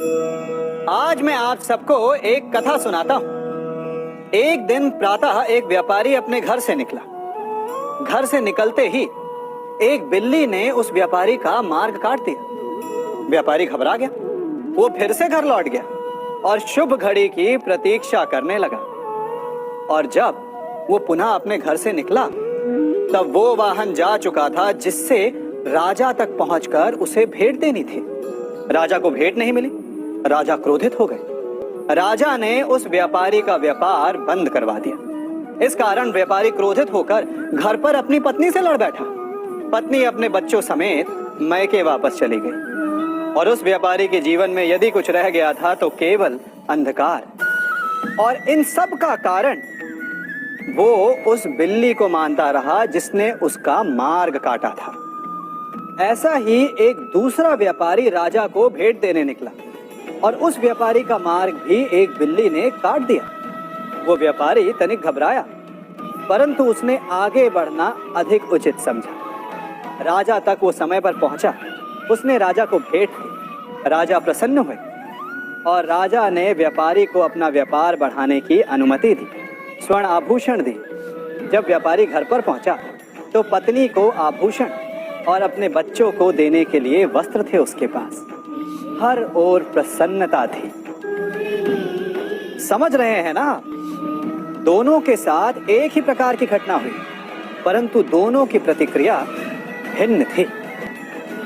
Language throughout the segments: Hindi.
आज मैं आप सबको एक कथा सुनाता हूँ। एक दिन प्रातः एक व्यापारी अपने घर से निकला। घर से निकलते ही एक बिल्ली ने उस व्यापारी का मार्ग काट दिया। व्यापारी घबरा गया। वो फिर से घर लौट गया और शुभ घड़ी की प्रतीक्षा करने लगा। और जब वो पुनः अपने घर से निकला तब वो वाहन जा चुका था जिससे राजा तक पहुंचकर उसे भेंट देनी थी। राजा को भेंट नहीं मिली। राजा क्रोधित हो गए। राजा ने उस व्यापारी का व्यापार बंद करवा दिया। इस कारण व्यापारी क्रोधित होकर घर पर अपनी पत्नी से लड़ बैठा। पत्नी अपने बच्चों समेत मैके वापस चली गई और उस व्यापारी के जीवन में यदि कुछ रह गया था तो केवल अंधकार। और इन सब का कारण वो उस बिल्ली को मानता रहा जिसने उसका मार्ग काटा था। ऐसा ही एक दूसरा व्यापारी राजा को भेंट देने निकला और उस व्यापारी का मार्ग भी एक बिल्ली ने काट दिया। वो व्यापारी तनिक घबराया, परंतु उसने आगे बढ़ना अधिक उचित समझा। राजा तक वो समय पर पहुंचा। उसने राजा को भेंट दी। राजा प्रसन्न हुए और राजा ने व्यापारी को अपना व्यापार बढ़ाने की अनुमति दी, स्वर्ण आभूषण दी। जब व्यापारी घर पर पहुंचा तो पत्नी को आभूषण और अपने बच्चों को देने के लिए वस्त्र थे उसके पास। हर ओर प्रसन्नता थी। समझ रहे हैं ना? दोनों के साथ एक ही प्रकार की घटना हुई, परंतु दोनों की प्रतिक्रिया भिन्न थी।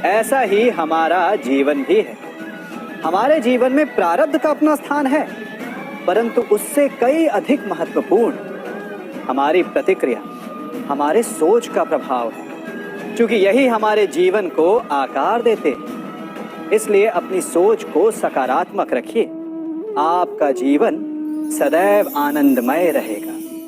ऐसा ही हमारा जीवन भी है। हमारे जीवन में प्रारब्ध का अपना स्थान है, परंतु उससे कई अधिक महत्वपूर्ण हमारी प्रतिक्रिया, हमारे सोच का प्रभाव है, क्योंकि यही हमारे जीवन को आकार देते हैं। इसलिए अपनी सोच को सकारात्मक रखिए। आपका जीवन सदैव आनंदमय रहेगा।